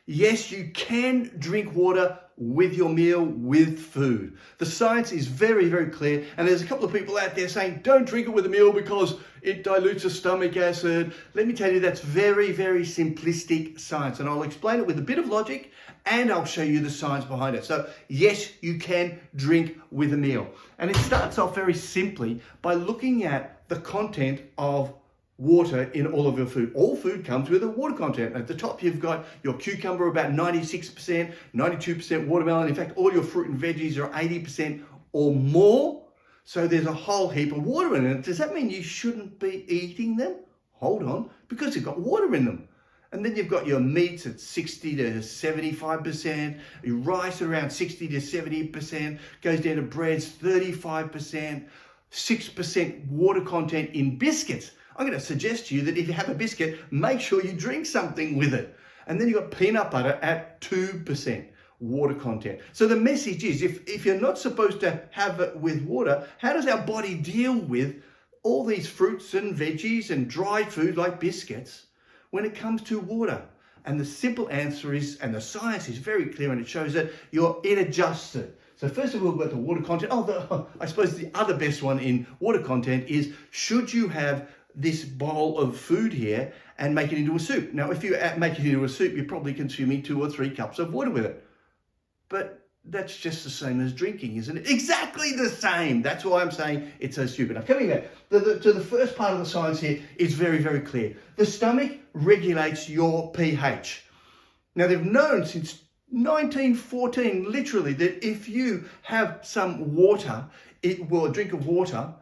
Yes, you can drink water with your meal, with food. The science is very, very clear. And there's a couple of people out there saying, don't drink it with a meal because it dilutes the stomach acid. Let me tell you, that's very, very simplistic science. And I'll explain it with a bit of logic and I'll show you the science behind it. So yes, you can drink with a meal. And it starts off very simply by looking at the content of water in all of your food. All food comes with a water content. At the top, you've got your cucumber, about 96%, 92% watermelon. In fact, all your fruit and veggies are 80% or more. So there's a whole heap of water in it. Does that mean you shouldn't be eating them? Hold on, because you've got water in them. And then you've got your meats at 60 to 75%, your rice around 60 to 70%, goes down to breads 35%, 6% water content in biscuits. I'm going to suggest to you that if you have a biscuit, make sure you drink something with it. And then you've got peanut butter at 2% water content. So the message is, if you're not supposed to have it with water, how does our body deal with all these fruits and veggies and dry food like biscuits when it comes to water? And the simple answer is, and the science is very clear and it shows that it adjusts it. So first of all, we've got the water content. I suppose the other best one in water content is, should you have this bowl of food here and make it into a soup? Now, if you make it into a soup, you're probably consuming 2 or 3 cups of water with it. But that's just the same as drinking, isn't it? Exactly the same. That's why I'm saying it's so stupid. Now, coming back to the first part of the science here is very, very clear. The stomach regulates your pH. Now, they've known since 1914, literally, that if you have some water, a drink of water,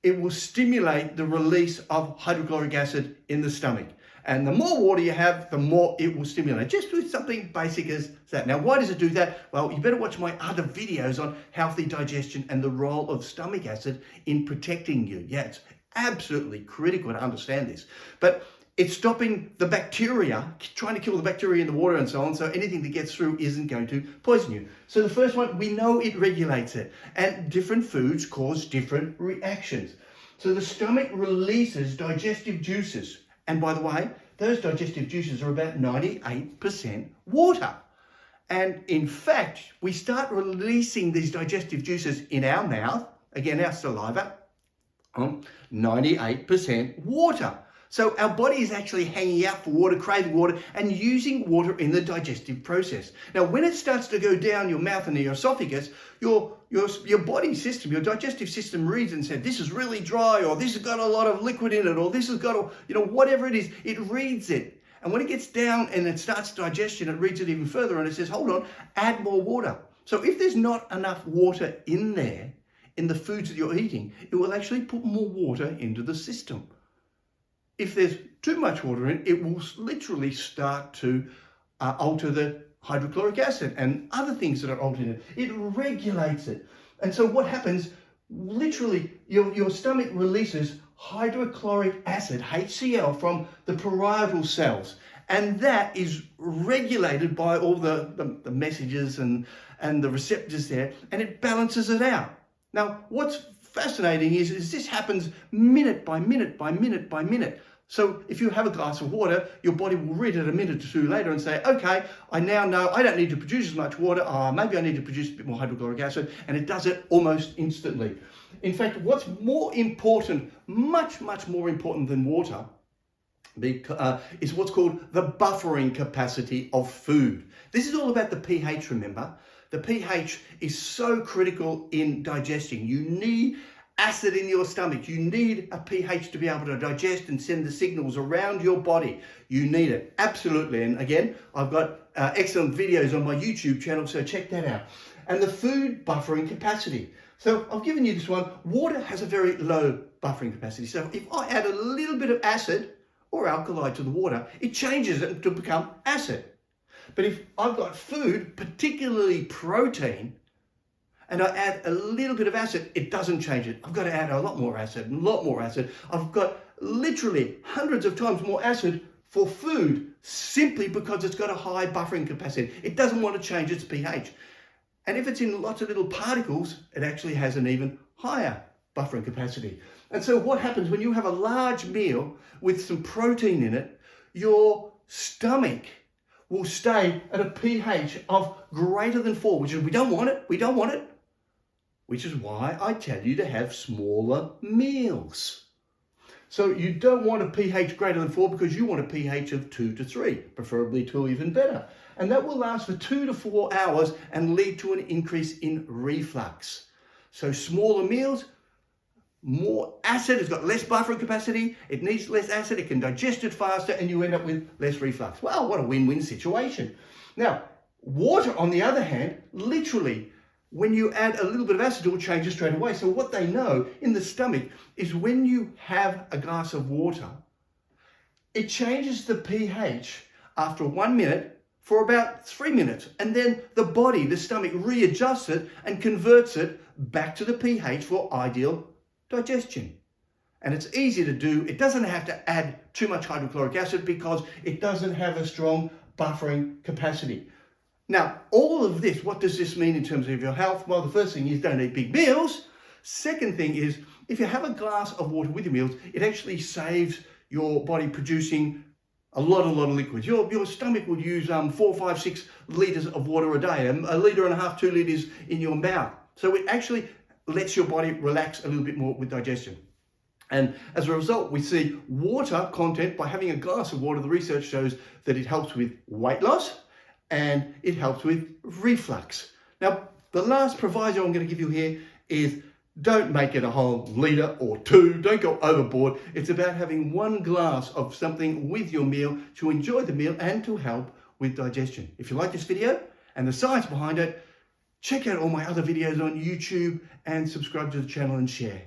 it will stimulate the release of hydrochloric acid in the stomach. And the more water you have, the more it will stimulate, just with something basic as that. Now, why does it do that? Well, you better watch my other videos on healthy digestion and the role of stomach acid in protecting you. Yeah, it's absolutely critical to understand this. But it's stopping the bacteria, trying to kill the bacteria in the water and so on, so anything that gets through isn't going to poison you. So the first one, we know it regulates it, and different foods cause different reactions. So the stomach releases digestive juices, and by the way, those digestive juices are about 98% water. And in fact, we start releasing these digestive juices in our mouth, again, our saliva, 98% water. So our body is actually hanging out for water, craving water, and using water in the digestive process. Now, when it starts to go down your mouth and your esophagus, your body system, your digestive system reads and says, this is really dry, or this has got a lot of liquid in it, or this has got, whatever it is, it reads it. And when it gets down and it starts digestion, it reads it even further and it says, hold on, add more water. So if there's not enough water in there, in the foods that you're eating, it will actually put more water into the system. If there's too much water in it, it will literally start to alter the hydrochloric acid and other things that are altered in it. It regulates it. And so what happens, literally, your stomach releases hydrochloric acid, HCl, from the parietal cells. And that is regulated by all the messages and the receptors there, and it balances it out. Now, what's fascinating is this happens minute by minute by minute by minute. So if you have a glass of water, your body will read it a minute or two later and say, okay, I now know I don't need to produce as much water. Maybe I need to produce a bit more hydrochloric acid. And it does it almost instantly. In fact, what's more important, much, much more important than water, is what's called the buffering capacity of food. This is all about the pH, remember? The pH is so critical in digestion. You need acid in your stomach. You need a pH to be able to digest and send the signals around your body. You need it, absolutely. And again, I've got excellent videos on my YouTube channel, so check that out. And the food buffering capacity. So I've given you this one. Water has a very low buffering capacity. So if I add a little bit of acid or alkali to the water, it changes it to become acid. But if I've got food, particularly protein, and I add a little bit of acid, it doesn't change it. I've got to add a lot more acid, and a lot more acid. I've got literally hundreds of times more acid for food simply because it's got a high buffering capacity. It doesn't want to change its pH. And if it's in lots of little particles, it actually has an even higher buffering capacity. And so what happens when you have a large meal with some protein in it, your stomach will stay at a pH of greater than 4, which is, we don't want it, which is why I tell you to have smaller meals. So you don't want a pH greater than 4 because you want a pH of 2 to 3, preferably 2 even better. And that will last for 2 to 4 hours and lead to an increase in reflux. So smaller meals, more acid, it's got less buffering capacity, it needs less acid, it can digest it faster, and you end up with less reflux. Well, what a win-win situation. Now, water, on the other hand, literally, when you add a little bit of acid, it will change it straight away. So what they know in the stomach is when you have a glass of water, it changes the pH after 1 minute for about 3 minutes. And then the body, the stomach, readjusts it and converts it back to the pH for ideal digestion. And it's easy to do. It doesn't have to add too much hydrochloric acid because it doesn't have a strong buffering capacity. Now, all of this, what does this mean in terms of your health? Well, the first thing is don't eat big meals. Second thing is, if you have a glass of water with your meals, it actually saves your body producing a lot of liquids. Your stomach will use 4, 5, 6 litres of water a day, 1.5 litres, 2 litres in your mouth. So it actually lets your body relax a little bit more with digestion. And as a result, we see water content, by having a glass of water, the research shows that it helps with weight loss and it helps with reflux. Now, the last proviso I'm going to give you here is don't make it a whole litre or 2. Don't go overboard. It's about having 1 glass of something with your meal to enjoy the meal and to help with digestion. If you like this video and the science behind it, check out all my other videos on YouTube and subscribe to the channel and share.